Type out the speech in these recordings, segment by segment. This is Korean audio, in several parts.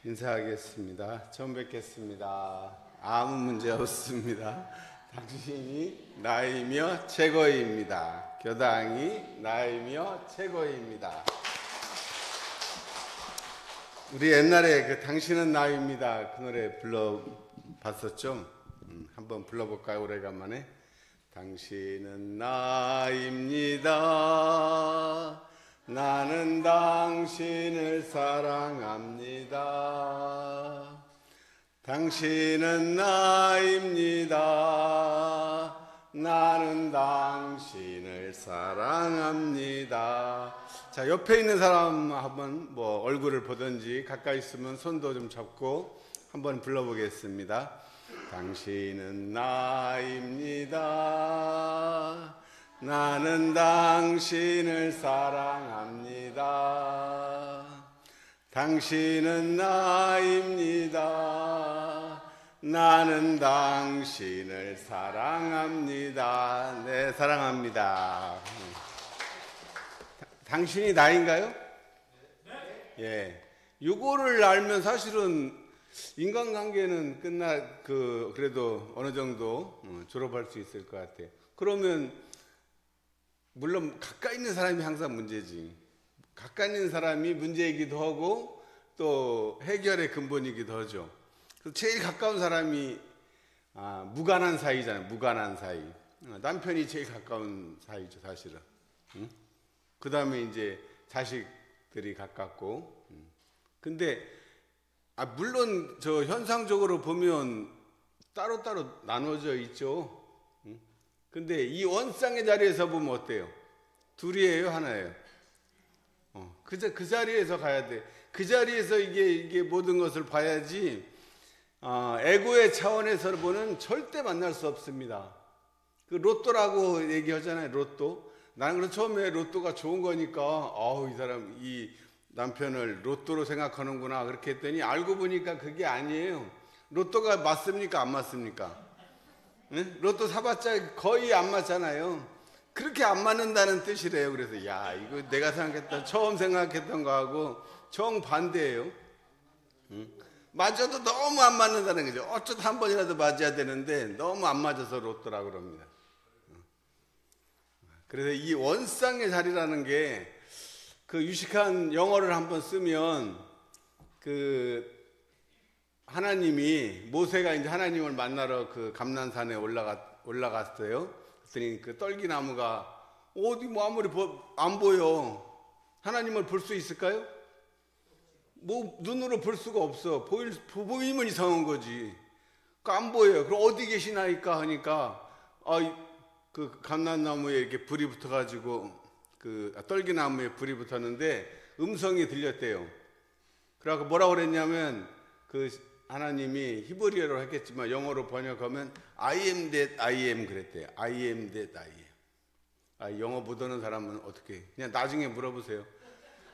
인사하겠습니다. 처음 뵙겠습니다. 아무 문제 없습니다. 당신이 나이며 최고입니다. 교당이 나이며 최고입니다. 우리 옛날에 그 당신은 나이입니다 그 노래 불러봤었죠? 한번 불러볼까요? 오래간만에. 당신은 나입니다. 나는 당신을 사랑합니다. 당신은 나입니다. 나는 당신을 사랑합니다. 자, 옆에 있는 사람 한번 뭐 얼굴을 보든지 가까이 있으면 손도 좀 잡고 한번 불러보겠습니다. 당신은 나입니다. 나는 당신을 사랑합니다. 당신은 나입니다. 나는 당신을 사랑합니다. 네, 사랑합니다. 당신이 나인가요? 예. 요거를 알면 사실은 인간관계는 그래도 어느 정도 졸업할 수 있을 것 같아요. 그러면 물론 가까이 있는 사람이 항상 문제지. 가까이 있는 사람이 문제이기도 하고 또 해결의 근본이기도 하죠. 그래서 제일 가까운 사람이 무관한 사이잖아요. 무관한 사이. 남편이 제일 가까운 사이죠, 사실은. 그 다음에 이제 자식들이 가깝고. 근데 물론 저 현상적으로 보면 따로따로 나눠져 있죠. 근데 이 원상의 자리에서 보면 어때요? 둘이에요, 하나예요? 그 자리에서 가야 돼. 그 자리에서 이게 모든 것을 봐야지. 에고의 차원에서 보는 절대 만날 수 없습니다. 그 로또라고 얘기하잖아요, 로또. 나는 그래서 처음에 로또가 좋은 거니까, 이 사람, 이 남편을 로또로 생각하는구나. 그렇게 했더니 알고 보니까 그게 아니에요. 로또가 맞습니까? 안 맞습니까? 네? 로또 사봤자 거의 안 맞잖아요. 그렇게 안 맞는다는 뜻이래요. 그래서 이거 내가 처음 생각했던 거하고 정반대예요. 맞아도 너무 안 맞는다는 거죠. 어쩌다 한 번이라도 맞아야 되는데 너무 안 맞아서 로또라고 그럽니다. 그래서 이 원상의 자리라는 게 그 유식한 영어를 한번 쓰면 하나님이 모세가 이제 하나님을 만나러 그 감난산에 올라갔어요. 그랬더니 그 떨기나무가 어디 아무리 안 보여. 하나님을 볼 수 있을까요? 눈으로 볼 수가 없어. 보이면 이상한 거지. 안 보여요. 그럼 어디 계시나이까 하니까 그 감난나무에 이렇게 불이 붙어가지고 떨기나무에 불이 붙었는데 음성이 들렸대요. 그래갖고 뭐라고 그랬냐면 하나님이 히브리어로 했겠지만 영어로 번역하면 I am that I am 그랬대요. I am that I am. 영어 못 하는 사람은 어떻게 그냥 나중에 물어보세요.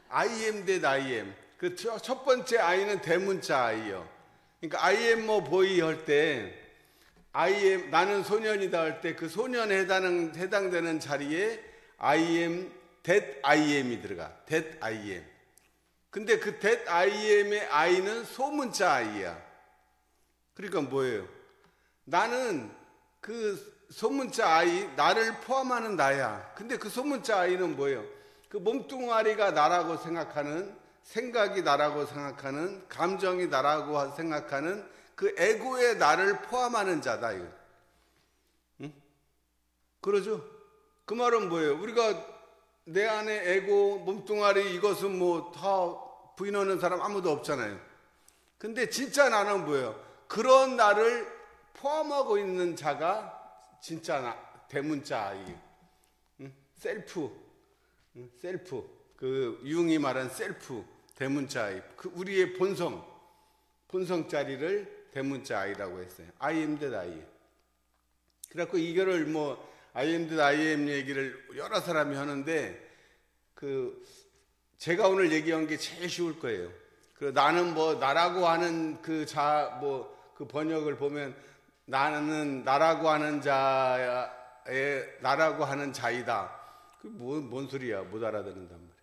I am that I am. 그 첫 번째 I는 대문자 I요. 그러니까 I am 뭐 boy 할 때 I am 나는 소년이다 할 때 그 소년에 해당되는 자리에 I am that I am이 들어가. that I am. 근데 그 that I am의 I는 소문자 I야. 그러니까 뭐예요? 나는 그 소문자 I, 나를 포함하는 나야. 근데 그 소문자 I는 뭐예요? 그 몸뚱아리가 나라고 생각하는, 생각이 나라고 생각하는, 감정이 나라고 생각하는 그 에고의 나를 포함하는 자다. 이거. 응? 그러죠? 그 말은 뭐예요? 우리가 내 안에 에고, 몸뚱아리 이것은 뭐 다 부인하는 사람 아무도 없잖아요. 근데 진짜 나는 뭐예요? 그런 나를 포함하고 있는 자가 진짜 대문자 아이예요. 응? 셀프. 그 융이 말한 셀프, 대문자 아이. 그 우리의 본성자리를 대문자 아이라고 했어요. I am that I am. 그래갖고 이거를 I am that I am 얘기를 여러 사람이 하는데 제가 오늘 얘기한 게 제일 쉬울 거예요. 나는 나라고 하는 그 번역을 보면 나는 나라고 하는 자의 나라고 하는 자이다. 뭔 소리야? 못 알아듣는단 말이야.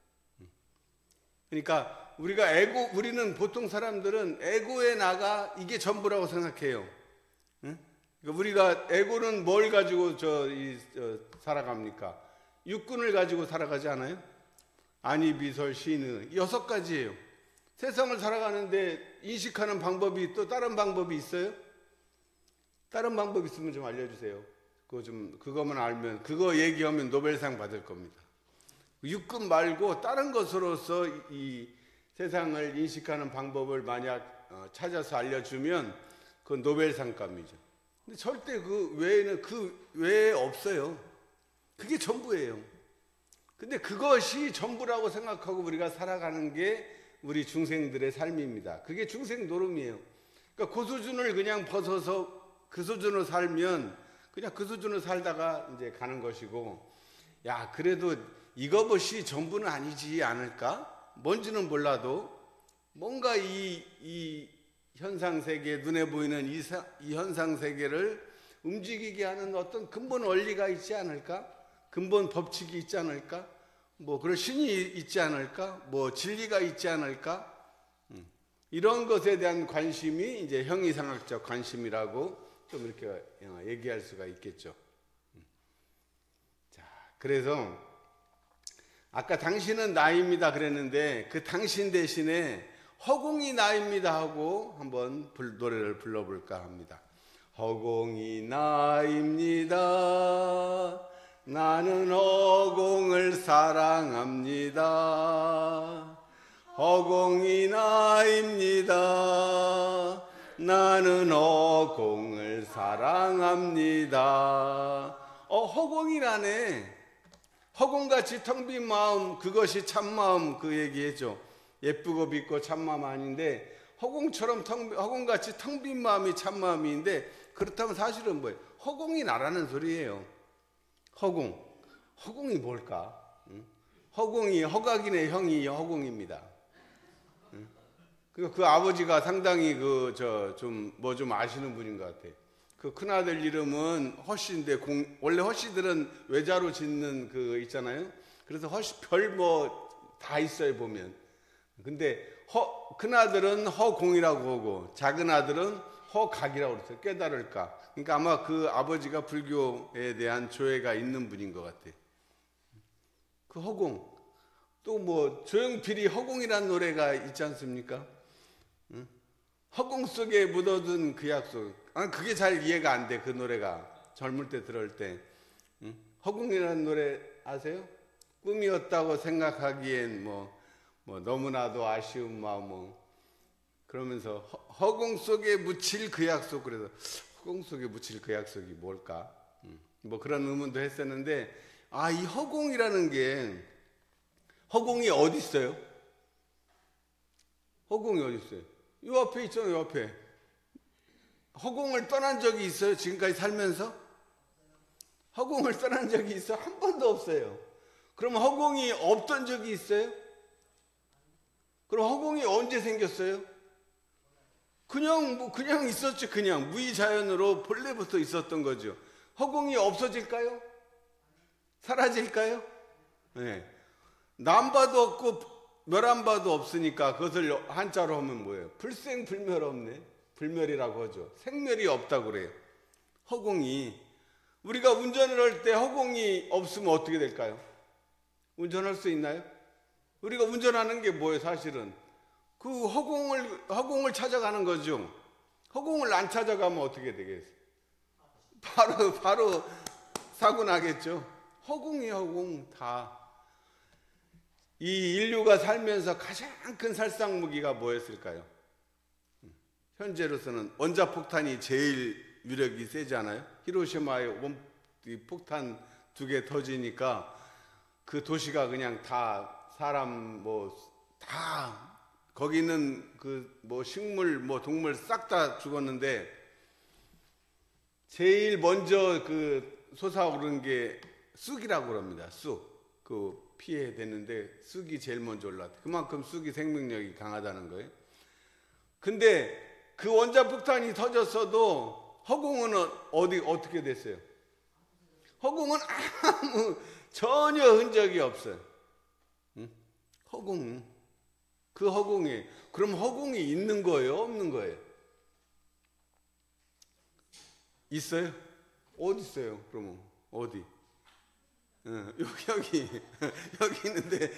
그러니까 우리는 보통 사람들은 에고에 나가 이게 전부라고 생각해요. 응? 그러니까 우리가 에고는 뭘 가지고 살아갑니까? 육군을 가지고 살아가지 않아요? 아니, 비설, 신의 6가지예요. 세상을 살아가는데 인식하는 방법이 또 다른 방법이 있어요? 다른 방법 있으면 좀 알려주세요. 그거만 알면, 그거 얘기하면 노벨상 받을 겁니다. 육군 말고 다른 것으로서 이 세상을 인식하는 방법을 만약 찾아서 알려주면 그건 노벨상감이죠. 근데 절대 그 외에 없어요. 그게 전부예요. 근데 그것이 전부라고 생각하고 우리가 살아가는 게 우리 중생들의 삶입니다. 그게 중생 노름이에요. 그러니까 그 수준을 그냥 벗어서 그 수준으로 살면 그냥 그 수준으로 살다가 이제 가는 것이고, 야, 그래도 이것이 전부는 아니지 않을까? 뭔지는 몰라도 뭔가 이 현상세계, 눈에 보이는 이 현상세계를 움직이게 하는 어떤 근본 원리가 있지 않을까? 근본 법칙이 있지 않을까? 뭐 그런 신이 있지 않을까? 뭐 진리가 있지 않을까? 이런 것에 대한 관심이 이제 형이상학적 관심이라고 좀 이렇게 얘기할 수가 있겠죠. 자, 그래서 아까 당신은 나입니다 그랬는데 그 당신 대신에 허공이 나입니다 하고 한번 노래를 불러볼까 합니다. 허공이 나입니다. 나는 허공을 사랑합니다. 허공이 나입니다. 나는 허공을 사랑합니다. 허공이 나네. 허공같이 텅 빈 마음, 그것이 참마음, 그 얘기했죠. 예쁘고 빛고 참마음 아닌데 허공같이 텅 빈 마음이 참마음인데, 그렇다면 사실은 뭐예요? 허공이 나라는 소리예요. 허공이 뭘까? 허공이 허각이네 형이 허공입니다. 그 아버지가 상당히 좀 아시는 분인 것 같아. 그 큰아들 이름은 허씨인데 원래 허씨들은 외자로 짓는 그 있잖아요. 그래서 허씨 별 다 있어요 보면. 근데 큰아들은 허공이라고 하고 작은 아들은 허각이라고 그랬어요. 깨달을까. 그러니까 아마 그 아버지가 불교에 대한 조예가 있는 분인 것 같아. 그 허공. 또 조용필이 허공이라는 노래가 있지 않습니까? 응? 허공 속에 묻어둔 그 약속. 그게 잘 이해가 안 돼, 그 노래가. 젊을 때 들을 때. 응? 허공이라는 노래 아세요? 꿈이었다고 생각하기엔 너무나도 아쉬운 마음. 그러면서 허공 속에 묻힐 그 약속. 그래서 허공 속에 묻힐 그 약속이 뭘까? 그런 의문도 했었는데, 이 허공이라는 게, 허공이 어디 있어요? 허공이 어디 있어요? 이 앞에 있잖아요, 이 앞에. 허공을 떠난 적이 있어요? 지금까지 살면서? 허공을 떠난 적이 있어? 한 번도 없어요. 그럼 허공이 없던 적이 있어요? 그럼 허공이 언제 생겼어요? 그냥 있었죠. 그냥 무의자연으로 본래부터 있었던 거죠. 허공이 없어질까요? 사라질까요? 네. 남바도 없고 멸한바도 없으니까 그것을 한자로 하면 뭐예요? 불생불멸 없네. 불멸이라고 하죠. 생멸이 없다고 그래요. 허공이. 우리가 운전을 할 때 허공이 없으면 어떻게 될까요? 운전할 수 있나요? 우리가 운전하는 게 뭐예요? 사실은 그 허공을 찾아가는 거죠. 허공을 안 찾아가면 어떻게 되겠어요? 바로 사고 나겠죠. 허공 다. 이 인류가 살면서 가장 큰 살상무기가 뭐였을까요? 현재로서는 원자폭탄이 제일 위력이 세지 않아요? 히로시마에 폭탄 2개 터지니까 그 도시가 그냥 다 사람 다 거기 있는 식물 동물 싹 다 죽었는데, 제일 먼저 솟아오른 게 쑥이라고 그럽니다. 쑥. 피해됐는데 쑥이 제일 먼저 올라왔대. 그만큼 쑥이 생명력이 강하다는 거예요. 근데 그 원자폭탄이 터졌어도 허공은 어떻게 됐어요? 허공은 전혀 흔적이 없어요. 응? 허공. 그 허공에. 그럼 허공이 있는 거예요? 없는 거예요? 있어요? 어디 있어요? 그러면 어디? 여기 여기 있는데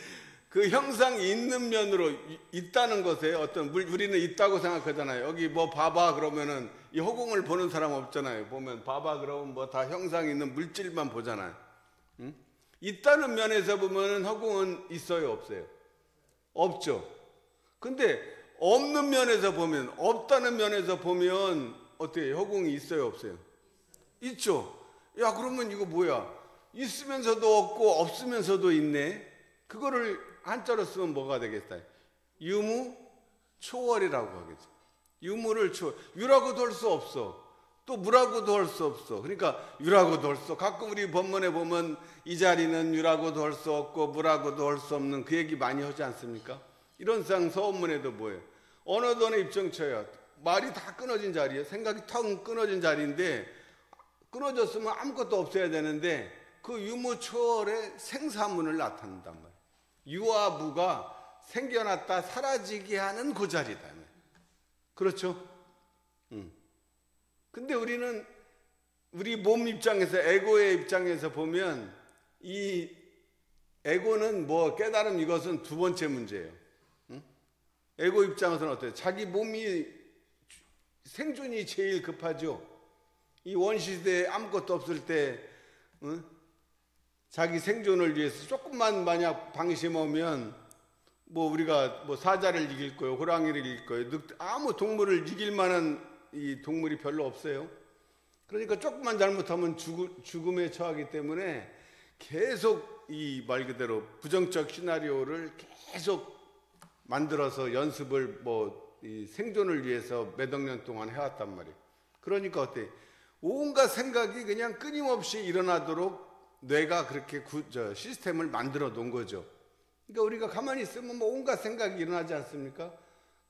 그 형상이 있는 면으로 있다는 것에 어떤 우리는 있다고 생각하잖아요. 여기 뭐 봐봐 그러면은 이 허공을 보는 사람 없잖아요. 보면 봐봐 그러면 뭐 다 형상 있는 물질만 보잖아요. 응? 있다는 면에서 보면은 허공은 있어요, 없어요? 없죠. 근데 없는 면에서 보면, 없다는 면에서 보면 어때요? 허공이 있어요, 없어요? 있죠. 야, 그러면 이거 뭐야? 있으면서도 없고 없으면서도 있네. 그거를 한자로 쓰면 뭐가 되겠어요? 유무초월이라고 하겠죠. 유무를 초월. 유라고도 할 수 없어. 또 무라고도 할 수 없어. 그러니까 유라고도 할 수 없어. 가끔 우리 본문에 보면 이 자리는 유라고도 할 수 없고 무라고도 할 수 없는 그 얘기 많이 하지 않습니까? 이런 상 서원문에도 뭐예요? 언어던의 입정처야. 말이 다 끊어진 자리예요. 생각이 텅 끊어진 자리인데 끊어졌으면 아무것도 없어야 되는데 그 유무초월의 생사문을 나타낸단 말이에요. 유와 무가 생겨났다 사라지게 하는 그 자리다. 그렇죠? 근데 우리는 우리 몸 입장에서 에고의 입장에서 보면 이 에고는 뭐 깨달음 이것은 두 번째 문제예요. 에고 입장에서는 어때요? 자기 몸이 생존이 제일 급하죠. 이 원시대에 아무것도 없을 때 자기 생존을 위해서 조금만 만약 방심하면 뭐 우리가 뭐 사자를 이길 거예요, 호랑이를 이길 거예요, 아무 동물을 이길 만한 이 동물이 별로 없어요. 그러니까 조금만 잘못하면 죽음에 처하기 때문에 계속 이 말 그대로 부정적 시나리오를 계속 만들어서 연습을 뭐 이 생존을 위해서 몇 억 년 동안 해왔단 말이에요. 그러니까 어때? 온갖 생각이 그냥 끊임없이 일어나도록 뇌가 그렇게 시스템을 만들어 놓은 거죠. 그러니까 우리가 가만히 있으면 뭐 온갖 생각이 일어나지 않습니까?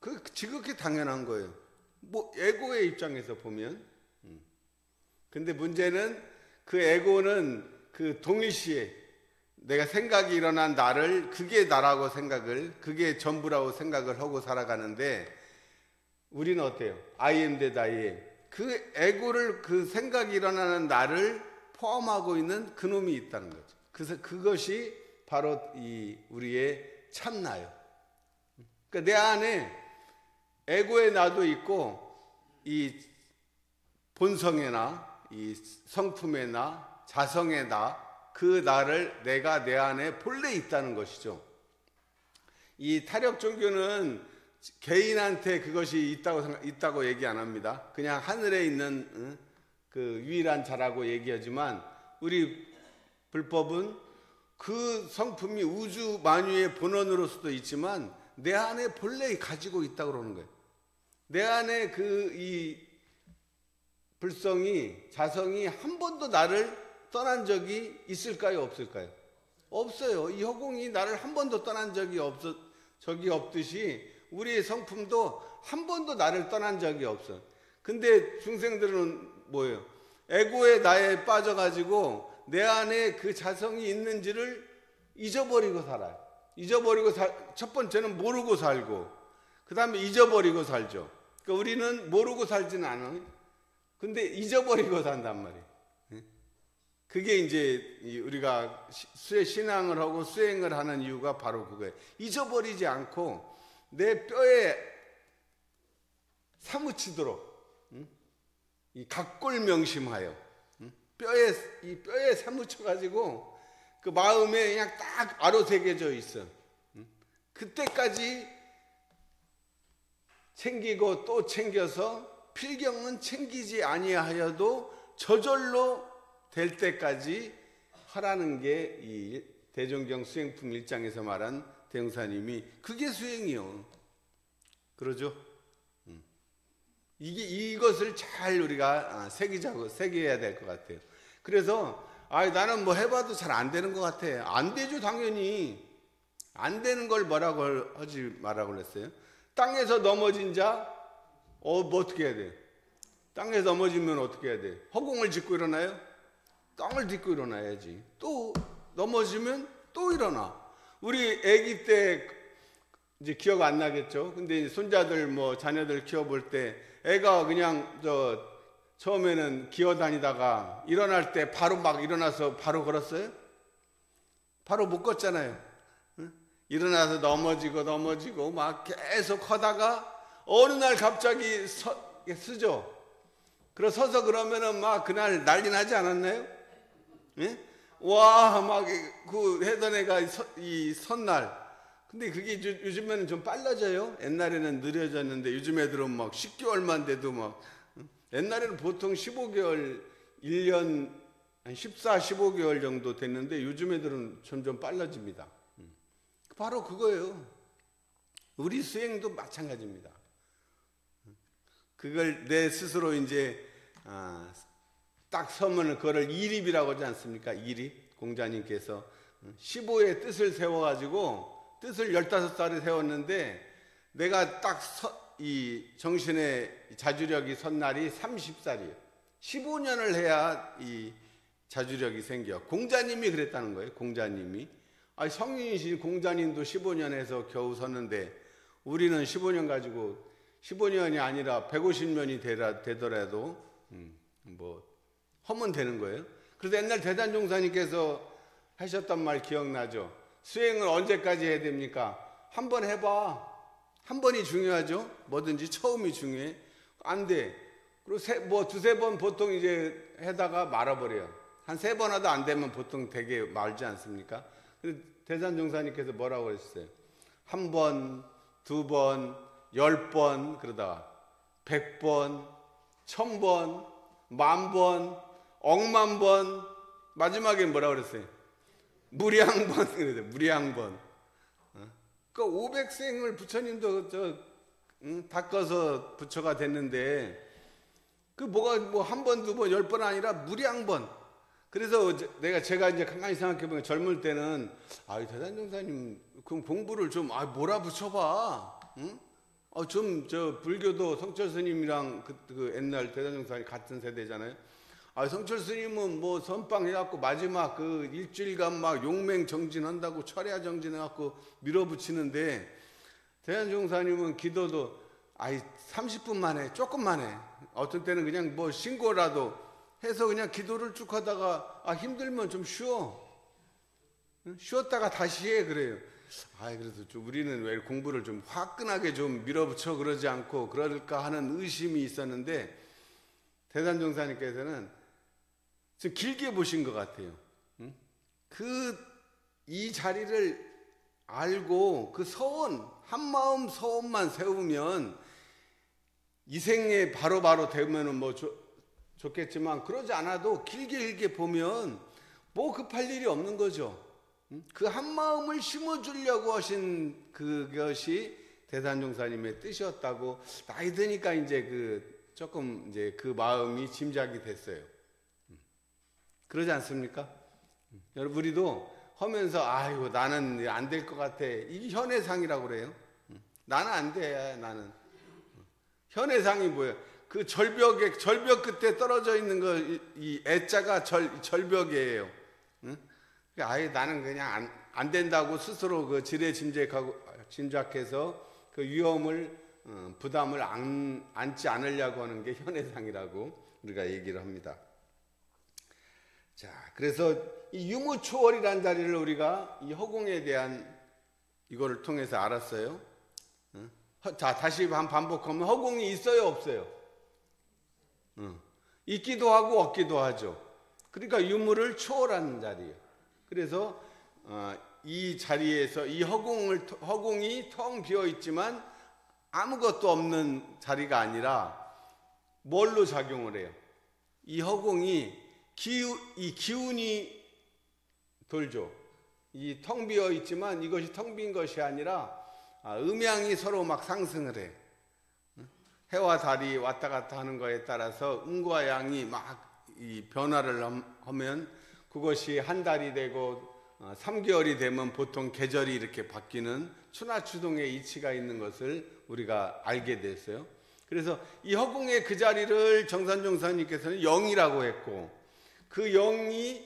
그 지극히 당연한 거예요. 뭐 에고의 입장에서 보면. 근데 문제는 그 에고는 그 동일시에 내가 생각이 일어난 나를 그게 나라고 생각을, 그게 전부라고 생각을 하고 살아가는데 우리는 어때요? I am that I am. 그 에고를, 그 생각이 일어나는 나를 포함하고 있는 그놈이 있다는 거죠. 그래서 그것이 바로 이 우리의 참나요. 그러니까 내 안에 에고의 나도 있고 이 본성의 나, 이 성품의 나, 자성의 나, 그 나를 내가 내 안에 본래 있다는 것이죠. 이 타력 종교는 개인한테 그것이 있다고 얘기 안 합니다. 그냥 하늘에 있는 그 유일한 자라고 얘기하지만 우리 불법은 그 성품이 우주 만유의 본원으로서도 있지만 내 안에 본래 가지고 있다고 그러는 거예요. 내 안에 이 불성이, 자성이 한 번도 나를 떠난 적이 있을까요? 없을까요? 없어요. 이 허공이 나를 한 번도 떠난 적이 없듯이 우리의 성품도 한 번도 나를 떠난 적이 없어. 근데 중생들은 뭐예요? 에고의 나에 빠져가지고 내 안에 그 자성이 있는지를 잊어버리고 살아요. 첫 번째는 모르고 살고, 그 다음에 잊어버리고 살죠. 그러니까 우리는 모르고 살지는 않아요. 근데 잊어버리고 산단 말이에요. 그게 이제 우리가 신앙을 하고 수행을 하는 이유가 바로 그거예요. 잊어버리지 않고 내 뼈에 사무치도록 이 각골명심하여 뼈에 사무쳐가지고 그 마음에 그냥 딱 아로새겨져 있어. 그때까지 챙기고 또 챙겨서 필경은 챙기지 아니하여도 저절로 될 때까지 하라는 게 이 대종경 수행품 1장에서 말한 대흥사님이 그게 수행이요. 그러죠? 이것을 잘 우리가 새겨야 될 것 같아요. 그래서 나는 뭐 해봐도 잘 안 되는 것 같아. 안 되죠, 당연히. 안 되는 걸 뭐라고 하지 말라고 그랬어요? 땅에서 넘어진 자, 뭐 어떻게 해야 돼? 땅에서 넘어지면 어떻게 해야 돼? 허공을 짚고 일어나요? 땅을 딛고 일어나야지. 또 넘어지면 또 일어나. 우리 아기 때 이제 기억 안 나겠죠. 근데 손자들 뭐 자녀들 키워볼 때 애가 그냥 처음에는 기어다니다가 일어날 때 바로 막 일어나서 바로 걸었어요? 바로 못 걷잖아요. 응? 일어나서 넘어지고 막 계속 하다가 어느 날 갑자기 쓰죠. 서서 그러면은 막 그날 난리 나지 않았나요? 예? 와, 막 그 해던 애가 이 선날. 근데 그게 요즘에는 좀 빨라져요. 옛날에는 느려졌는데 요즘 애들은 막 10개월만 돼도 막, 옛날에는 보통 15개월, 1년, 한 14, 15개월 정도 됐는데 요즘 애들은 점점 빨라집니다. 바로 그거예요. 우리 수행도 마찬가지입니다. 그걸 내 스스로 이제 딱 서면 그거를 이립이라고 하지 않습니까? 이립. 공자님께서 15의 뜻을 세워가지고 뜻을 15살에 세웠는데 내가 딱 이 정신의 자주력이 선 날이 30살이에요. 15년을 해야 이 자주력이 생겨. 공자님이 그랬다는 거예요. 공자님이. 성인이신 공자님도 15년 해서 겨우 섰는데 우리는 15년 가지고 15년이 아니라 150년이 되더라도 뭐 하면 되는 거예요. 그래서 옛날 대단종사님께서 하셨던 말 기억나죠? 수행을 언제까지 해야 됩니까? 한 번 해봐. 한 번이 중요하죠. 뭐든지 처음이 중요해. 안 돼. 그리고 뭐 두세 번 보통 이제 하다가 말아버려요. 한 3번 하다 안 되면 보통 되게 말지 않습니까? 대산종사님께서 뭐라고 하셨어요? 1번, 2번, 10번 그러다가 100번, 1000번, 10,000번, 억만 번, 마지막에 뭐라고 그랬어요? 무량번 그래요. 무량번. 그 500생을 부처님도 닦아서 부처가 됐는데 그 뭐가 뭐 1번, 2번, 10번 아니라 무량번. 그래서 제가 이제 가만히 생각해보면 젊을 때는 대단종사님 그럼 공부를 좀 몰아붙여봐. 응? 좀 불교도 성철 스님이랑 그 옛날 대단종사님 같은 세대잖아요. 성철 스님은 뭐 선빵 해갖고 마지막 그 일주일간 막 용맹 정진한다고 철야 정진해갖고 밀어붙이는데 대단종사님은 기도도 30분 만에 조금만 해. 어떤 때는 그냥 뭐 신고라도 해서 그냥 기도를 쭉 하다가 힘들면 좀 쉬어. 쉬었다가 다시 해 그래요. 그래서 좀 우리는 왜 공부를 좀 화끈하게 좀 밀어붙여 그러지 않고 그럴까 하는 의심이 있었는데 대단종사님께서는 좀 길게 보신 것 같아요. 이 자리를 알고 그 서원, 한마음 서원만 세우면 이 생에 바로바로 되면은 뭐 좋겠지만 그러지 않아도 길게 보면 뭐 급할 일이 없는 거죠. 그 한마음을 심어주려고 하신 그것이 대단종사님의 뜻이었다고 나이 드니까 이제 조금 이제 그 마음이 짐작이 됐어요. 그러지 않습니까? 여러분 우리도 하면서 나는 안 될 것 같아. 이게 현해상이라고 그래요. 나는 안 돼. 나는. 현해상이 뭐예요? 그 절벽 끝에 떨어져 있는 이 애자가 절벽이에요. 응? 나는 그냥 안 된다고 스스로 그 짐작해서 그 위험을 부담을 안지 않으려고 하는 게 현해상이라고 우리가 얘기를 합니다. 자, 그래서 이 유무초월이라는 자리를 우리가 이 허공에 대한 이거를 통해서 알았어요. 자, 다시 반복하면 허공이 있어요, 없어요? 있기도 하고 없기도 하죠. 그러니까 유무를 초월하는 자리예요. 그래서 이 자리에서 이 허공이 텅 비어 있지만 아무것도 없는 자리가 아니라 뭘로 작용을 해요? 이 허공이 이 기운이 돌죠. 이 텅 비어 있지만 이것이 텅 빈 것이 아니라 음양이 서로 막 상승을 해. 해와 달이 왔다 갔다 하는 거에 따라서 음과 양이 막 이 변화를 하면 그것이 한 달이 되고 3개월이 되면 보통 계절이 이렇게 바뀌는 추나추동의 이치가 있는 것을 우리가 알게 됐어요. 그래서 이 허공의 그 자리를 정산종사님께서는 영이라고 했고 그 영이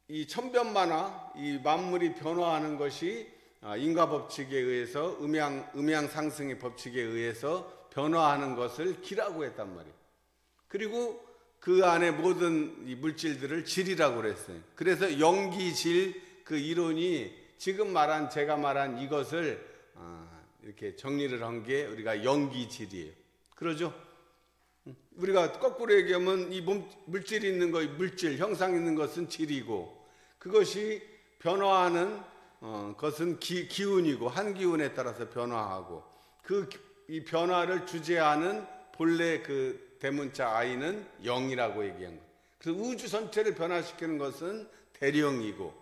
이 천변만화, 이 만물이 변화하는 것이 인과 법칙에 의해서 음양 상승의 법칙에 의해서 변화하는 것을 기라고 했단 말이에요. 그리고 그 안에 모든 이 물질들을 질이라고 그랬어요. 그래서 영기질 그 이론이 지금 제가 말한 이것을 이렇게 정리를 한 게 우리가 영기질이에요. 그러죠? 우리가 거꾸로 얘기하면 이 물질이 있는 거, 물질, 형상 있는 것은 질이고, 그것이 변화하는 것은 기운이고, 한 기운에 따라서 변화하고, 이 변화를 주재하는 본래 그 대문자 I는 영이라고 얘기한 거예요. 그래서 우주 전체를 변화시키는 것은 대령이고,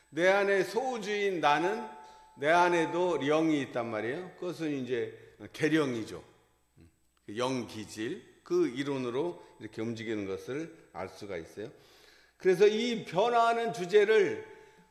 내 안에 소우주인 나는 내 안에도 영이 있단 말이에요. 그것은 이제 계령이죠. 영기질, 그 이론으로 이렇게 움직이는 것을 알 수가 있어요. 그래서 이 변화하는 주제를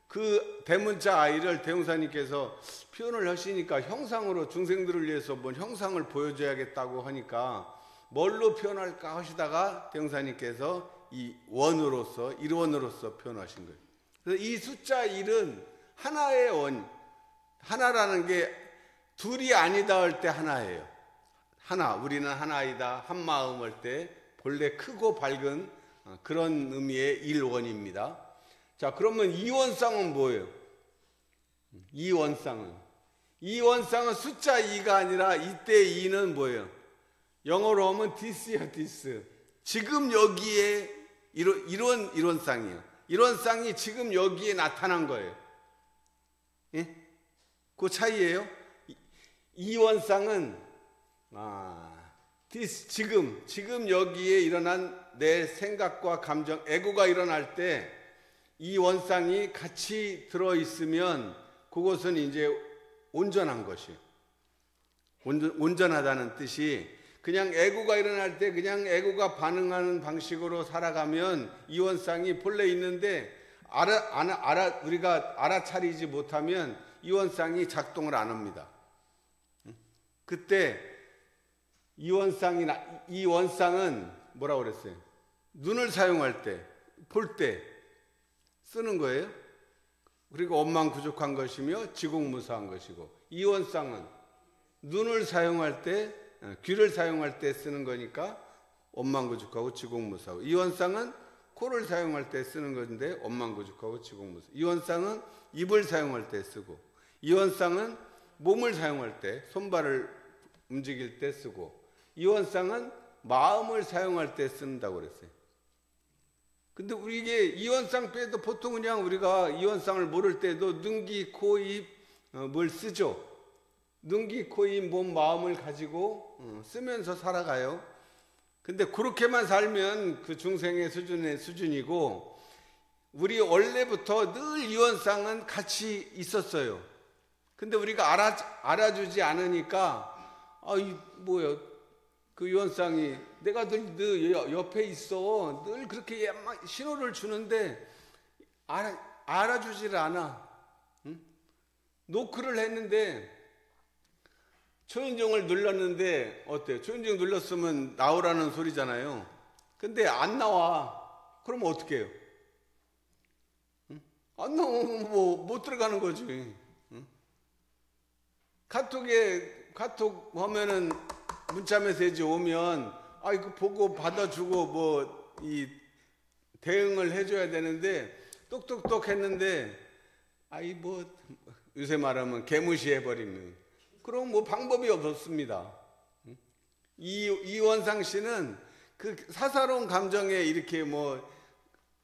그 대문자 I를 대웅사님께서 표현을 하시니까 형상으로 중생들을 위해서 뭔 형상을 보여줘야겠다고 하니까 뭘로 표현할까 하시다가 대웅사님께서 이 원으로서, 일원으로서 표현하신 거예요. 그래서 이 숫자 1은 하나의 원, 하나라는 게 둘이 아니다 할 때 하나예요. 하나, 우리는 하나이다, 한 마음 할 때 본래 크고 밝은 그런 의미의 일원입니다. 자, 그러면 이원쌍은 뭐예요? 이원쌍은 숫자 2가 아니라 이때 2는 뭐예요? 영어로 하면 this예요, this. 지금 여기에 이론쌍이에요. 이론쌍이 지금 여기에 나타난 거예요. 예? 그 차이예요. 이원쌍은 지금 여기에 일어난 내 생각과 감정, 에고가 일어날 때 이 원쌍이 같이 들어있으면 그것은 이제 온전한 것이에요. 온전하다는 뜻이, 그냥 에고가 일어날 때 그냥 에고가 반응하는 방식으로 살아가면 이 원쌍이 본래 있는데 우리가 알아차리지 못하면 이 원쌍이 작동을 안 합니다. 그때 이 원쌍은 뭐라고 그랬어요? 눈을 사용할 때, 볼 때 쓰는 거예요. 그리고 원망부족한 것이며 지공무사한 것이고, 이 원쌍은 눈을 사용할 때, 귀를 사용할 때 쓰는 거니까 원망부족하고 지공무사하고, 이 원쌍은 코를 사용할 때 쓰는 건데 원망부족하고 지공무사. 이 원쌍은 입을 사용할 때 쓰고, 이 원쌍은 몸을 사용할 때, 손발을 움직일 때 쓰고, 이 원쌍은 마음을 사용할 때 쓴다고 그랬어요. 근데 이게 이원쌍 빼도 보통 그냥 우리가 이원쌍을 모를 때도 눈기, 코, 입, 뭘 쓰죠. 눈기, 코, 입, 몸, 마음을 가지고 쓰면서 살아가요. 근데 그렇게만 살면 그 중생의 수준이고, 우리 원래부터 늘 이원쌍은 같이 있었어요. 근데 우리가 알아주지 않으니까, 그 이원쌍이 내가 늘 옆에 있어. 늘 그렇게 신호를 주는데 알아주질 않아. 응? 노크를 했는데 초인종을 눌렀는데 어때요? 초인종 눌렀으면 나오라는 소리잖아요. 근데 안 나와. 그러면 어떻게 해요? 응? 안 나오면 못 들어가는 거지. 응? 카톡 하면은 문자 메시지 오면 이거 보고 받아주고 이 대응을 해줘야 되는데 똑똑똑 했는데 요새 말하면 개무시해버리는, 그럼 방법이 없었습니다. 이원상 씨는 그 사사로운 감정에 이렇게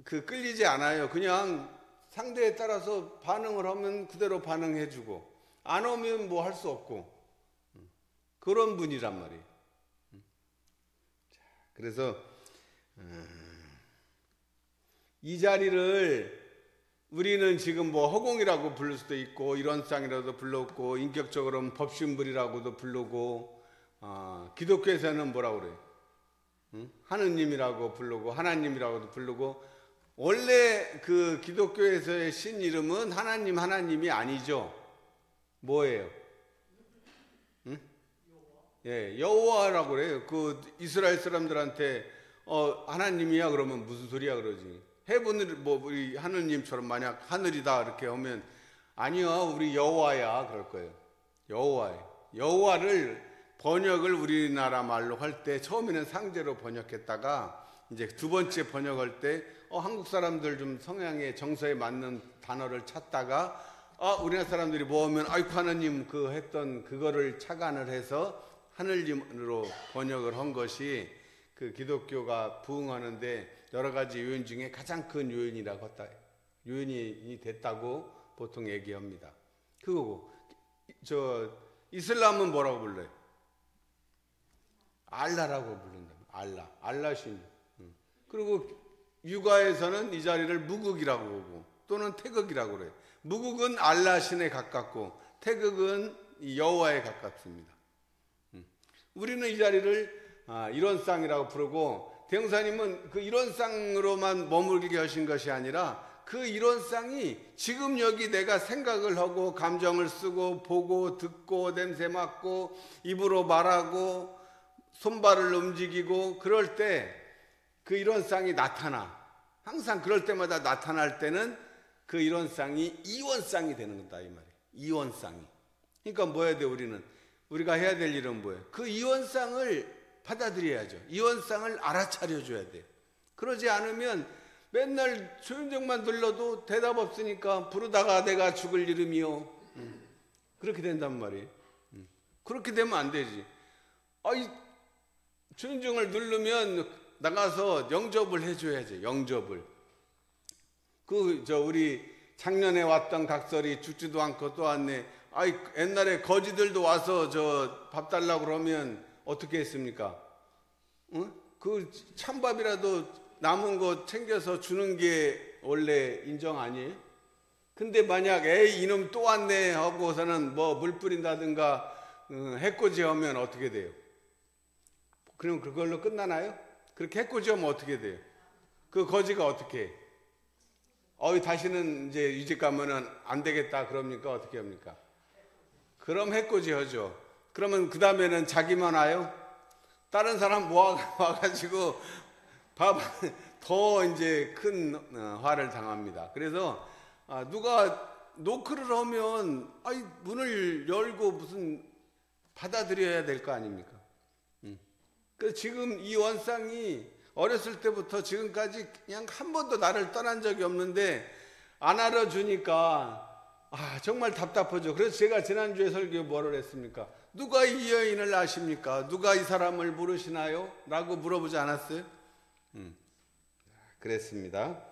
끌리지 않아요. 그냥 상대에 따라서 반응을 하면 그대로 반응해주고, 안 오면 할 수 없고, 그런 분이란 말이에요. 그래서 이 자리를 우리는 지금 허공이라고 부를 수도 있고, 이론상이라도 불렀고, 인격적으로는 법신불이라고도 부르고, 기독교에서는 뭐라고 그래요? 하느님이라고 부르고, 하나님이라고도 부르고. 원래 그 기독교에서의 신 이름은 하나님이 아니죠. 뭐예요? 예, 여호와라고 그래요. 그 이스라엘 사람들한테 하나님이야 그러면 무슨 소리야 그러지. 해분을 우리 하느님처럼 만약 하늘이다 이렇게 하면 아니요, 우리 여호와야 그럴 거예요. 여호와를 번역을 우리나라 말로 할 때 처음에는 상제로 번역했다가 이제 두 번째 번역할 때 한국 사람들 좀 성향의 정서에 맞는 단어를 찾다가 우리나라 사람들이 모으면 아이고 하나님 그 했던 그거를 착안을 해서 하늘님으로 번역을 한 것이 그 기독교가 부흥하는데 여러 가지 요인 중에 가장 큰 요인이라고 했다. 요인이 됐다고 보통 얘기합니다. 그거고 이슬람은 뭐라고 불러요? 알라라고 부른다. 알라신. 그리고 육아에서는 이 자리를 무국이라고 보고 또는 태극이라고 그래요. 무국은 알라신에 가깝고 태극은 여호와에 가깝습니다. 우리는 이 자리를 일원상이라고 부르고 대형사님은 그 일원상으로만 머물게 하신 것이 아니라 그 일원상이 지금 여기 내가 생각을 하고 감정을 쓰고 보고 듣고 냄새 맡고 입으로 말하고 손발을 움직이고 그럴 때 그 일원상이 나타나. 항상 그럴 때마다 나타날 때는 그 일원상이 이원상이 되는 거다 이 말이에요. 이원상이. 그러니까 뭐 해야 돼 우리는? 우리가 해야 될 일은 뭐예요? 그 이원상을 받아들여야죠. 이원상을 알아차려 줘야 돼요. 그러지 않으면 맨날 초인종만 눌러도 대답 없으니까 부르다가 내가 죽을 이름이요. 그렇게 된단 말이에요. 그렇게 되면 안 되지. 이 초인종을 누르면 나가서 영접을 해줘야지. 영접을. 우리 작년에 왔던 각설이 죽지도 않고 또 왔네. 옛날에 거지들도 와서 밥 달라고 그러면 어떻게 했습니까? 그 찬밥이라도 남은 거 챙겨서 주는 게 원래 인정 아니에요? 근데 만약 에이 이놈 또 왔네 하고서는 뭐 물 뿌린다든가 해코지 하면 어떻게 돼요? 그럼 그걸로 끝나나요? 그렇게 해코지 하면 어떻게 돼요? 그 거지가 어떻게 해? 다시는 이제 이 집 가면은 안 되겠다 그럽니까? 어떻게 합니까? 그럼 해코지 하죠. 그러면 그 다음에는 자기만 와요? 다른 사람 모아가지고 더 이제 큰 화를 당합니다. 그래서 누가 노크를 하면 문을 열고 무슨 받아들여야 될 거 아닙니까? 그래서 지금 이 원상이 어렸을 때부터 지금까지 그냥 한 번도 나를 떠난 적이 없는데 안 알아주니까 정말 답답하죠. 그래서 제가 지난주에 설교에 뭐를 했습니까? 누가 이 여인을 아십니까? 누가 이 사람을 모르시나요? 라고 물어보지 않았어요? 그랬습니다.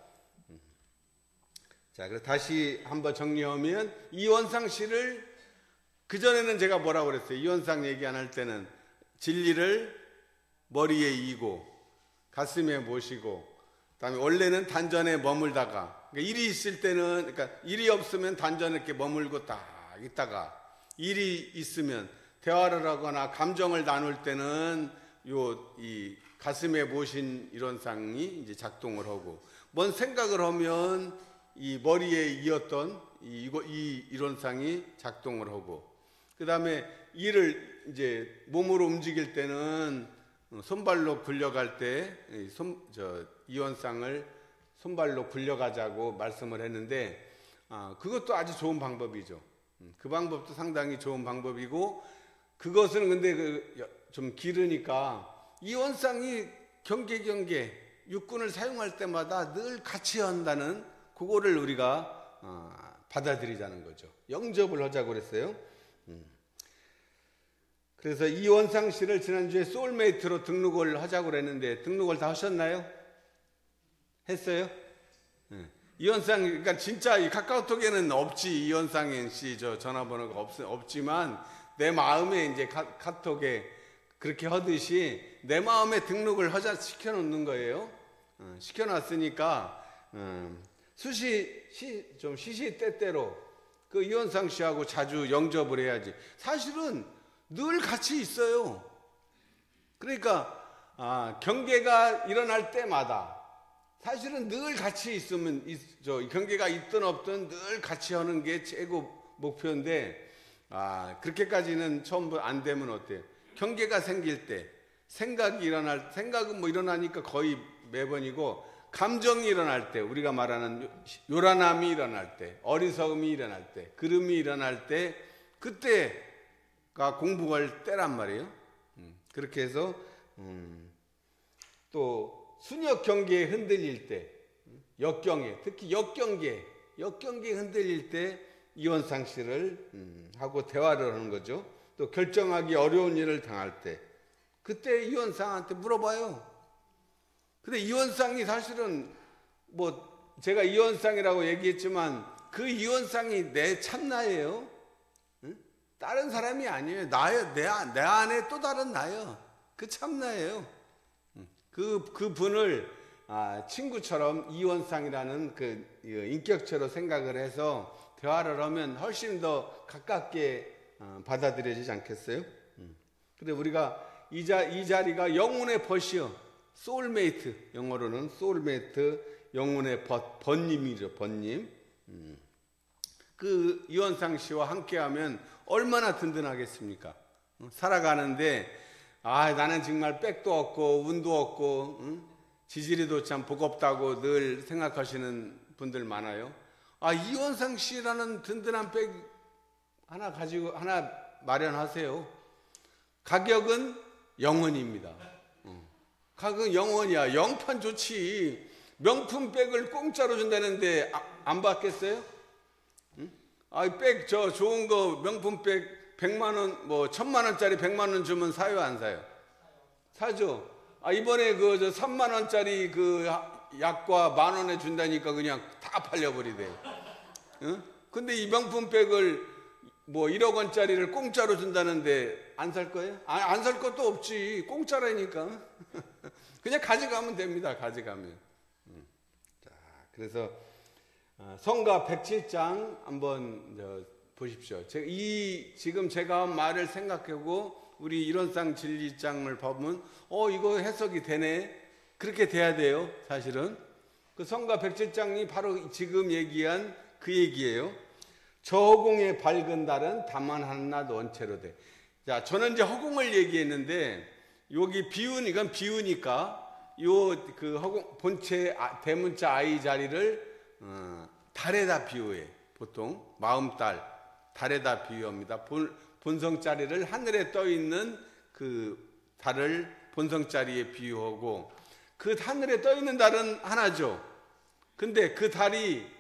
자, 그래서 다시 한번 정리하면 이원상 씨를 그전에는 제가 뭐라고 그랬어요? 이원상 얘기 안 할 때는 진리를 머리에 이고 가슴에 모시고 그다음에 원래는 단전에 머물다가 그러니까 일이 있을 때는 그러니까 일이 없으면 단전에 이렇게 머물고 딱 있다가 일이 있으면 대화를 하거나 감정을 나눌 때는 이 가슴에 모신 이론상이 이제 작동을 하고 뭔 생각을 하면 이 머리에 이었던 이 이론상이 작동을 하고 그다음에 일을 이제 몸으로 움직일 때는 손발로 굴려갈 때 이원상을 손발로 굴려가자고 말씀을 했는데 그것도 아주 좋은 방법이죠. 그 방법도 상당히 좋은 방법이고 그것은 근데 좀 길으니까 이원상이 경계 육군을 사용할 때마다 늘 같이 한다는 그거를 우리가 받아들이자는 거죠. 영접을 하자고 그랬어요. 그래서 이원상 씨를 지난주에 소울메이트로 등록을 하자고 그랬는데 등록을 다 하셨나요? 했어요? 이원상, 그러니까 진짜 이 카카오톡에는 없지. 이원상 씨 전화번호가 없지만 내 마음에 이제 카톡에 그렇게 하듯이 내 마음에 등록을 시켜놓는 거예요. 시켜놨으니까 좀 시시때때로 그 이원상 씨하고 자주 영접을 해야지. 사실은 늘 같이 있어요. 그러니까 경계가 일어날 때마다 사실은 늘 같이 있으면 경계가 있든 없든 늘 같이 하는 게 최고 목표인데 그렇게까지는 처음부터 안 되면 어때요? 경계가 생길 때 생각은 뭐 일어나니까 거의 매번이고 감정이 일어날 때, 우리가 말하는 요란함이 일어날 때, 어리석음이 일어날 때, 그름이 일어날 때, 그때가 공부할 때란 말이에요. 그렇게 해서 또 순역 경계에 흔들릴 때, 역경에, 특히 역경계에 흔들릴 때 이원상실을 하고 대화를 하는 거죠. 또 결정하기 어려운 일을 당할 때, 그때 이원상한테 물어봐요. 근데 이원상이 사실은 뭐 제가 이원상이라고 얘기했지만 그 이원상이 내 참나예요. 응? 다른 사람이 아니에요. 나예요. 내 안에 또 다른 나예요. 그 참나예요. 그 분을 친구처럼 이원상이라는 그 인격체로 생각을 해서 대화를 하면 훨씬 더 가깝게 받아들여지지 않겠어요? 근데 우리가 이 자리가 영혼의 벗이요. 소울메이트, 영어로는 소울메이트, 영혼의 벗님이죠, 벗님. 그 이원상 씨와 함께하면 얼마나 든든하겠습니까? 살아가는데 나는 정말 백도 없고 운도 없고 지지리도 참 버겁다고 늘 생각하시는 분들 많아요. 이원상 씨라는 든든한 백 하나 마련하세요. 가격은 영원입니다. 가격은 영원이야. 영판 좋지. 명품 백을 공짜로 준다는데 안 받겠어요? 백 좋은 거 명품 백 100만 원, 뭐 1000만 원짜리 100만 원 주면 사요, 안 사요? 사죠. 이번에 3만 원짜리 그 약과 10,000원에 준다니까 그냥 다 팔려버리대. 근데 이 명품 백을 뭐 1억 원짜리를 공짜로 준다는데 안 살 거예요? 안 살 것도 없지. 공짜라니까. 그냥 가져가면 됩니다. 가져가면. 자, 그래서 성가 107장 한번 보십시오. 지금 제가 한 말을 생각하고 우리 이론상 진리장을 보면 이거 해석이 되네. 그렇게 돼야 돼요. 사실은. 그 성가 107장이 바로 지금 얘기한 그 얘기예요. 저 허공에 밝은 달은 다만 한낮 원체로 돼. 자, 저는 이제 허공을 얘기했는데 여기 이건 비유니까 그 허공 본체 대문자 I 자리를 달에다 비유해. 보통 마음달 달에다 비유합니다. 본성 자리를 하늘에 떠 있는 그 달을 본성 자리에 비유하고 그 하늘에 떠 있는 달은 하나죠. 근데 그 달이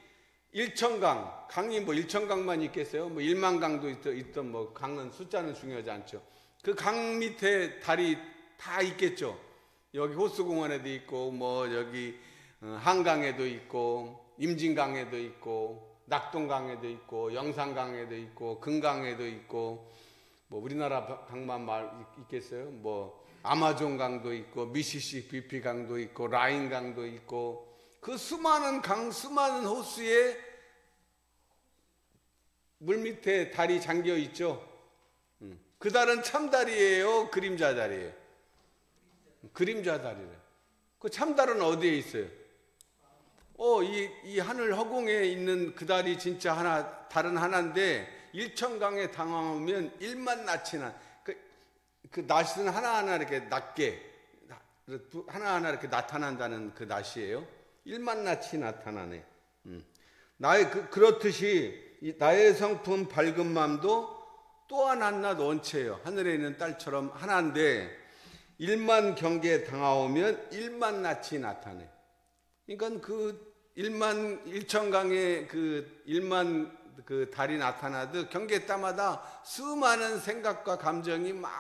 일천강, 강이 뭐 일천강만 있겠어요? 뭐 1만 강도 있던 뭐 강은 숫자는 중요하지 않죠. 그 강 밑에 달이 다 있겠죠. 여기 호수공원에도 있고, 뭐 여기 한강에도 있고, 임진강에도 있고, 낙동강에도 있고, 영산강에도 있고, 금강에도 있고, 뭐 우리나라 강만 있겠어요? 뭐 아마존강도 있고, 미시시피피 강도 있고, 라인강도 있고. 그 수많은 강, 수많은 호수에 물 밑에 달이 잠겨 있죠. 그 달은 참달이에요? 그림자 달이에요? 그림자 달이래. 그 참달은 어디에 있어요? 이 하늘 허공에 있는 그 달이 진짜 달은 하나인데 일천강에 당하면 1만 낯이 그 낯은 하나하나 이렇게 낮게 하나하나 이렇게 나타난다는 그 낯이에요. 1만 낯이 나타나네. 그렇듯이 나의 성품 밝은 마음도 또한 한낱 원체예요. 하늘에 있는 딸처럼 하나인데 1만 경계에 당하오면 1만 낯이 나타내. 그러니까 그 1천강에 그 1만 그 달이 나타나듯 경계 따마다 수많은 생각과 감정이 막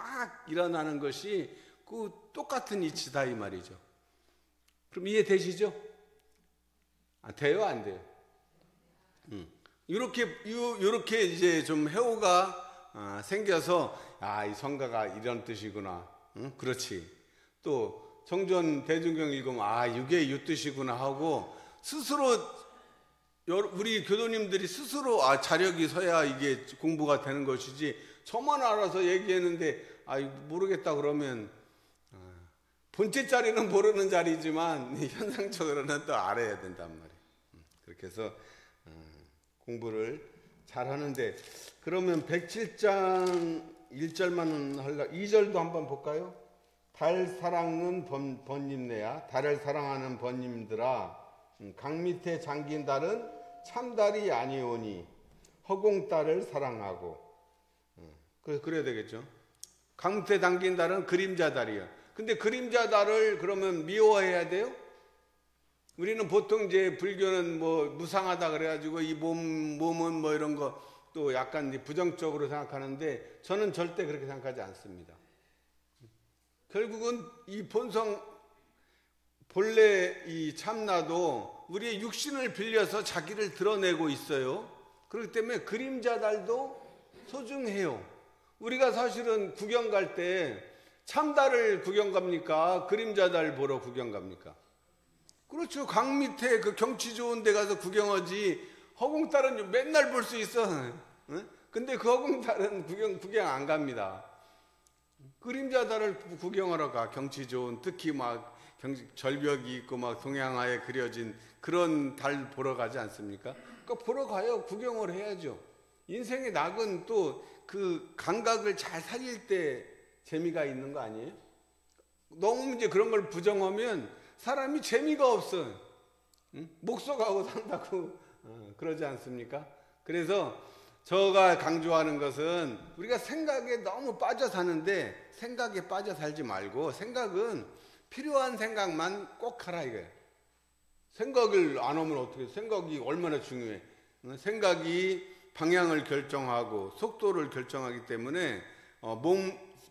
일어나는 것이 그 똑같은 이치다 이 말이죠. 그럼 이해되시죠? 돼요, 안 돼요? 이렇게 이제 좀 회오가 생겨서 이 성가가 이런 뜻이구나. 그렇지. 또 성전 대중경 읽으면 이게 이 뜻이구나 하고 스스로 우리 교도님들이 스스로 자력이 서야 이게 공부가 되는 것이지 저만 알아서 얘기했는데 모르겠다 그러면 본체 자리는 모르는 자리지만 현상적으로는 또 알아야 된단 말이에요. 그렇게 해서 공부를 잘 하는데 그러면 107장 1절만 하려고 2절도 한번 볼까요? 달 사랑은 번님네야. 달을 사랑하는 번님들아, 강 밑에 잠긴 달은 참달이 아니오니 허공달을 사랑하고. 그래야 되겠죠. 강 밑에 잠긴 달은 그림자 달이요. 근데 그림자 달을 그러면 미워해야 돼요? 우리는 보통 이제 불교는 뭐 무상하다 그래가지고 이 몸은 뭐 이런 거 또 약간 부정적으로 생각하는데 저는 절대 그렇게 생각하지 않습니다. 결국은 이 본성 본래 이 참나도 우리의 육신을 빌려서 자기를 드러내고 있어요. 그렇기 때문에 그림자 달도 소중해요. 우리가 사실은 구경 갈 때 참달을 구경 갑니까? 그림자 달 보러 구경 갑니까? 그렇죠. 강 밑에 그 경치 좋은 데 가서 구경하지 허공달은 맨날 볼 수 있어. 근데 그 허공달은 구경 안 갑니다. 그림자 달을 구경하러 가. 경치 좋은, 특히 막 절벽이 있고 막 동양화에 그려진 그런 달 보러 가지 않습니까? 그러니까 보러 가요. 구경을 해야죠. 인생의 낙은 또 그 감각을 잘 살릴 때 재미가 있는 거 아니에요? 너무 이제 그런 걸 부정하면 사람이 재미가 없어. 목석하고 산다고 그러지 않습니까? 그래서 제가 강조하는 것은 우리가 생각에 너무 빠져 사는데 생각에 빠져 살지 말고 생각은 필요한 생각만 꼭 하라 이거예요. 생각을 안 하면 어떻게, 생각이 얼마나 중요해. 생각이 방향을 결정하고 속도를 결정하기 때문에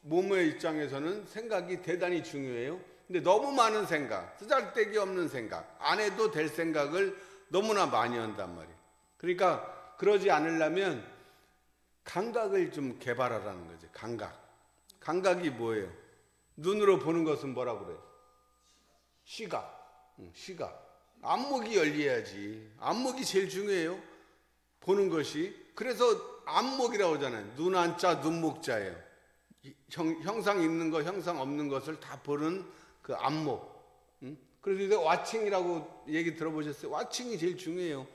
몸의 입장에서는 생각이 대단히 중요해요. 근데 너무 많은 생각, 쓰잘데기 없는 생각, 안 해도 될 생각을 너무나 많이 한단 말이에요. 그러니까 그러지 않으려면 감각을 좀 개발하라는 거죠. 감각이 뭐예요? 눈으로 보는 것은 뭐라고 그래요? 시각. 안목이 열려야지. 안목이 제일 중요해요. 보는 것이. 그래서 안목이라고 하잖아요. 눈 한자 눈목자예요. 형상 있는 것, 형상 없는 것을 다 보는 그 안목. 그래서 와칭이라고 얘기 들어보셨어요? 와칭이 제일 중요해요.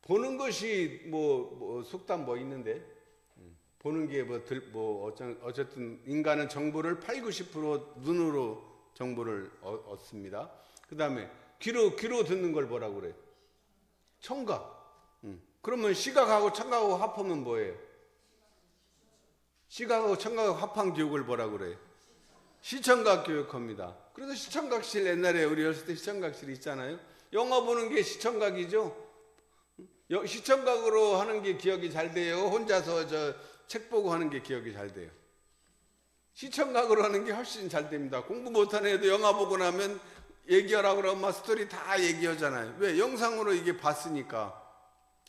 보는 것이 뭐 속담 뭐 있는데, 보는 게 어쨌든 인간은 정보를 80~90% 눈으로 정보를 얻습니다. 그 다음에 귀로 듣는 걸 뭐라고 그래요? 청각. 그러면 시각하고 청각하고 합하면 뭐예요? 시각하고 청각하고 합한 교육을 뭐라고 그래요? 시청각 교육합니다. 그래서 시청각실, 옛날에 우리 어렸을 때 시청각실이 있잖아요. 영화 보는 게 시청각이죠. 시청각으로 하는 게 기억이 잘 돼요? 혼자서 책 보고 하는 게 기억이 잘 돼요? 시청각으로 하는 게 훨씬 잘 됩니다. 공부 못하는 애도 영화 보고 나면 얘기하라고 그러면 막 스토리 다 얘기하잖아요. 왜? 영상으로 이게 봤으니까.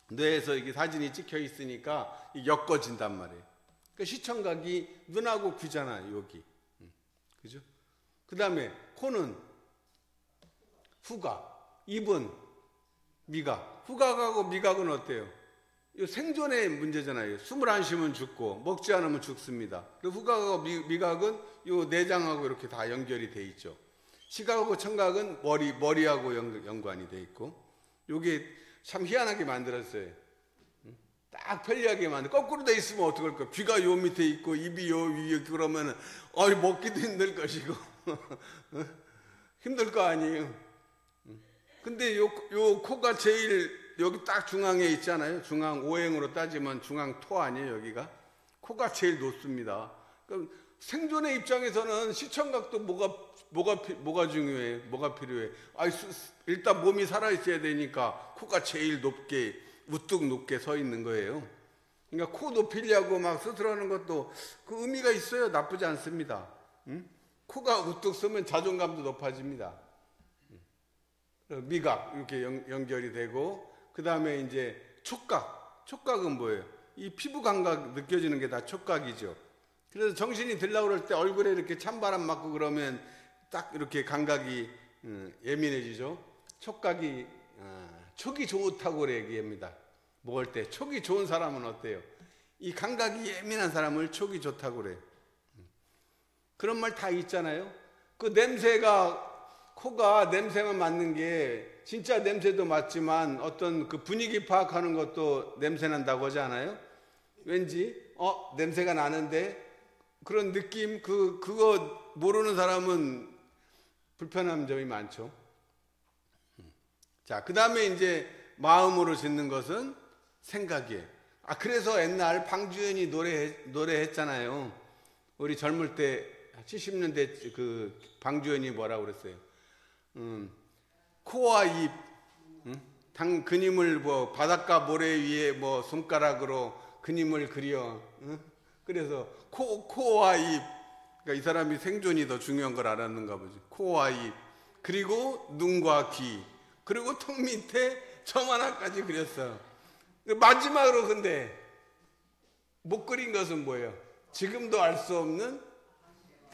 뇌에서 이게 사진이 찍혀 있으니까 엮어진단 말이에요. 그러니까 시청각이 눈하고 귀잖아요, 여기. 그죠? 그 다음에 코는 후각, 입은 미각. 후각하고 미각은 어때요? 이 생존의 문제잖아요. 숨을 안 쉬면 죽고 먹지 않으면 죽습니다. 그리고 후각하고 미각은 이 내장하고 이렇게 다 연결이 돼 있죠. 시각하고 청각은 머리하고 연관이 돼 있고, 이게 참 희한하게 만들었어요. 딱 편리하게 거꾸로 돼 있으면 어떡할까? 귀가 요 밑에 있고 입이 요 위에, 그러면은 먹기도 힘들 것이고 힘들 거 아니에요. 근데 요 코가 제일 여기 딱 중앙에 있잖아요. 중앙 오행으로 따지면 중앙 토 아니에요, 여기가? 코가 제일 높습니다. 그러니까 생존의 입장에서는 시청각도 뭐가 중요해? 뭐가 필요해? 일단 몸이 살아있어야 되니까 코가 제일 높게, 우뚝 높게 서 있는 거예요. 그러니까 코 높이려고 막 스스로하는 것도 그 의미가 있어요. 나쁘지 않습니다. 코가 우뚝 서면 자존감도 높아집니다. 미각, 이렇게 연결이 되고, 그 다음에 이제 촉각. 촉각은 뭐예요? 이 피부 감각 느껴지는 게 다 촉각이죠. 그래서 정신이 들려고 그럴 때 얼굴에 이렇게 찬바람 맞고 그러면 딱 이렇게 감각이 예민해지죠. 촉각이, 촉이 좋다고 얘기합니다. 먹을 때. 촉이 좋은 사람은 어때요? 이 감각이 예민한 사람을 촉이 좋다고 그래요. 그런 말 다 있잖아요. 그 냄새가, 코가 냄새만 맡는 게 진짜 냄새도 맡지만 어떤 그 분위기 파악하는 것도 냄새 난다고 하지 않아요? 왠지 냄새가 나는데 그런 느낌, 그거 모르는 사람은 불편한 점이 많죠. 자, 그 다음에 이제 마음으로 짓는 것은 생각이에요. 그래서 옛날 방주연이 노래했잖아요. 우리 젊을 때 70년대 그 방주연이 뭐라고 그랬어요? 코와 입, 그님을 뭐 바닷가 모래 위에 뭐 손가락으로 그님을 그려. 그래서 코와 입, 그러니까 이 사람이 생존이 더 중요한 걸 알았는가 보지. 코와 입, 그리고 눈과 귀, 그리고 턱 밑에 점 하나까지 그렸어. 마지막으로 근데 못 그린 것은 뭐예요? 지금도 알 수 없는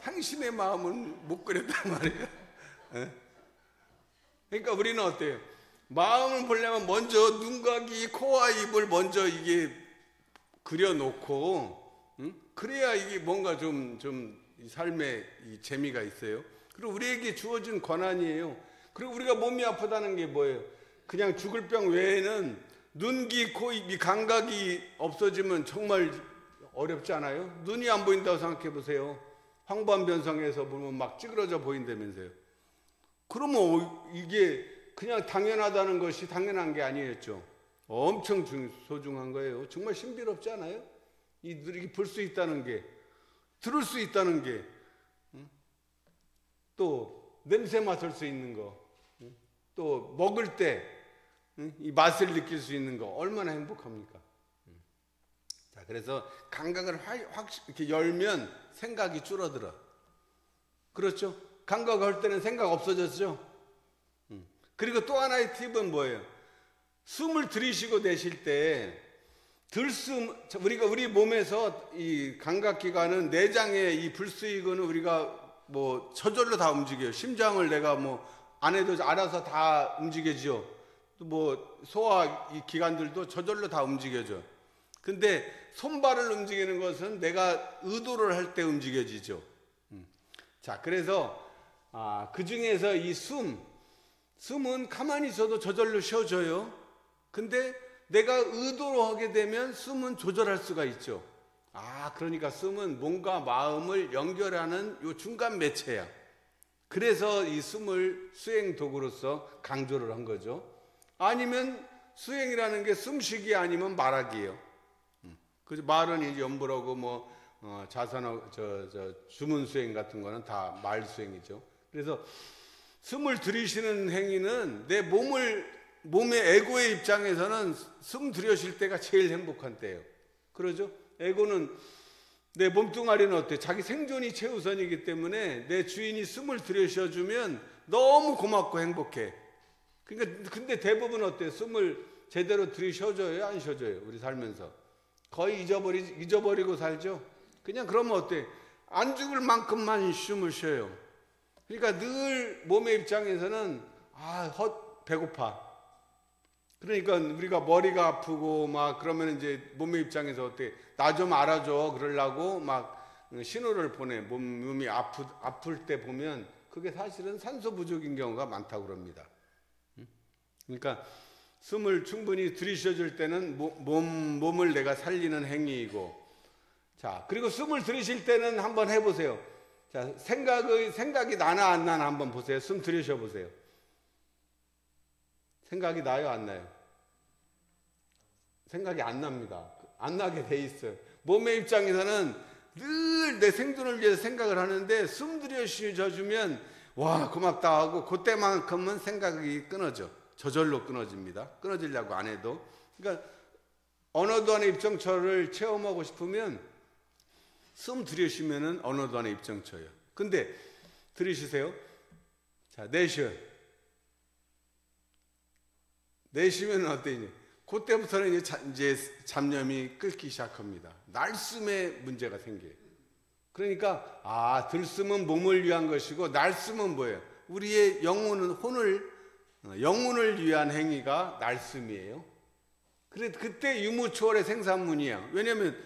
당신의 마음은 못 그렸단 말이에요. 그러니까 우리는 어때요? 마음을 보려면 먼저 눈과 귀, 코와 입을 먼저 이게 그려놓고, 그래야 이게 뭔가 좀 삶에 이 재미가 있어요. 그리고 우리에게 주어진 권한이에요. 그리고 우리가 몸이 아프다는 게 뭐예요? 그냥 죽을 병 외에는 눈, 귀, 코, 입, 이 감각이 없어지면 정말 어렵지 않아요? 눈이 안 보인다고 생각해 보세요. 황반변성에서 보면 막 찌그러져 보인다면서요. 그러면 이게 그냥 당연하다는 것이 당연한 게 아니었죠. 엄청 소중한 거예요. 정말 신비롭지 않아요? 이렇게 볼 수 있다는 게, 들을 수 있다는 게, 또 냄새 맡을 수 있는 거, 또 먹을 때 이 맛을 느낄 수 있는 거 얼마나 행복합니까? 자, 그래서 감각을 확 이렇게 열면 생각이 줄어들어. 그렇죠? 감각을 할 때는 생각 없어졌죠? 그리고 또 하나의 팁은 뭐예요? 숨을 들이쉬고 내쉴 때 우리 몸에서 이 감각기관은 내장의 이 불수익은 우리가 뭐 저절로 다 움직여요. 심장을 내가 뭐 안 해도 알아서 다 움직여지죠. 또 뭐 소화 이 기관들도 저절로 다 움직여져. 근데 손발을 움직이는 것은 내가 의도를 할 때 움직여지죠. 자, 그래서 그 중에서 이 숨은 가만히 있어도 저절로 쉬어져요. 근데 내가 의도로 하게 되면 숨은 조절할 수가 있죠. 그러니까 숨은 몸과 마음을 연결하는 요 중간 매체야. 그래서 이 숨을 수행 도구로서 강조를 한 거죠. 아니면 수행이라는 게 숨쉬기 아니면 말하기예요. 그래서 말은 이제 연불하고 뭐 자선하고 주문 수행 같은 거는 다 말 수행이죠. 그래서 숨을 들이쉬는 행위는 내 몸의 에고의 입장에서는 숨 들여쉴 때가 제일 행복한 때예요. 그러죠? 에고는 내 몸뚱아리는 어때? 자기 생존이 최우선이기 때문에 내 주인이 숨을 들여쉬어주면 너무 고맙고 행복해. 그러니까 근데 대부분 어때요? 숨을 제대로 들이쉬어줘요? 안 쉬어줘요? 우리 살면서 거의 잊어버리고 살죠. 그냥 그러면 어때? 안 죽을 만큼만 숨을 쉬어요. 그러니까 늘 몸의 입장에서는 배고파. 그러니까 우리가 머리가 아프고 막 그러면 이제 몸의 입장에서 어때? 나 좀 알아줘 그러려고 막 신호를 보내. 몸이 아플 때 보면 그게 사실은 산소 부족인 경우가 많다고 그럽니다. 그러니까 숨을 충분히 들이쉬어줄 때는 몸을 내가 살리는 행위이고, 자, 그리고 숨을 들이쉴 때는 한번 해보세요. 자, 생각이 나나 안 나나 한번 보세요. 숨 들이쉬어 보세요. 생각이 나요, 안 나요? 생각이 안 납니다. 안 나게 돼 있어요. 몸의 입장에서는 늘 내 생존을 위해서 생각을 하는데 숨 들이쉬어주면 와 고맙다 하고 그때만큼은 생각이 끊어져. 저절로 끊어집니다. 끊어지려고 안 해도. 그러니까 언어도안의 입정처를 체험하고 싶으면 숨 들이쉬면은 언어도안의 입정처예요. 근데 들이쉬세요. 자, 내쉬면 어때요? 그때부터는 이제 잡념이 끓기 시작합니다. 날숨에 문제가 생겨요. 그러니까 들숨은 몸을 위한 것이고 날숨은 뭐예요? 우리의 영혼을 위한 행위가 날숨이에요. 그때 유무초월의 생사문이야. 왜냐하면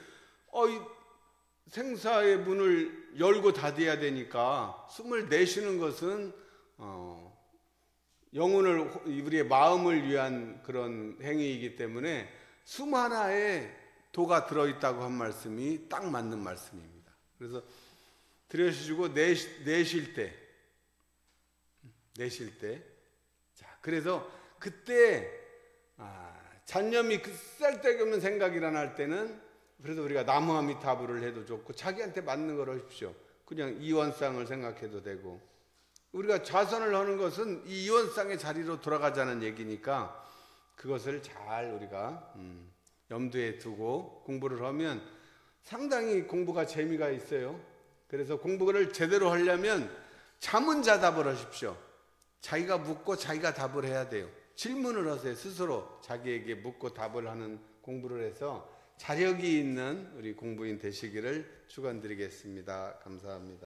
생사의 문을 열고 닫아야 되니까 숨을 내쉬는 것은 우리의 마음을 위한 그런 행위이기 때문에 숨 하나에 도가 들어있다고 한 말씀이 딱 맞는 말씀입니다. 그래서 들여쉬고 내쉴 때, 자, 그래서 그때 잔념이 그 쓸데없는 생각이 일어날 때는 그래서 우리가 나무아미타불을 해도 좋고 자기한테 맞는 걸 하십시오. 그냥 이원상을 생각해도 되고, 우리가 좌선을 하는 것은 이 이원상의 자리로 돌아가자는 얘기니까 그것을 잘 우리가 염두에 두고 공부를 하면 상당히 공부가 재미가 있어요. 그래서 공부를 제대로 하려면 자문자답을 하십시오. 자기가 묻고 자기가 답을 해야 돼요. 질문을 하세요. 스스로 자기에게 묻고 답을 하는 공부를 해서 자력이 있는 우리 공부인 되시기를 축원드리겠습니다. 감사합니다.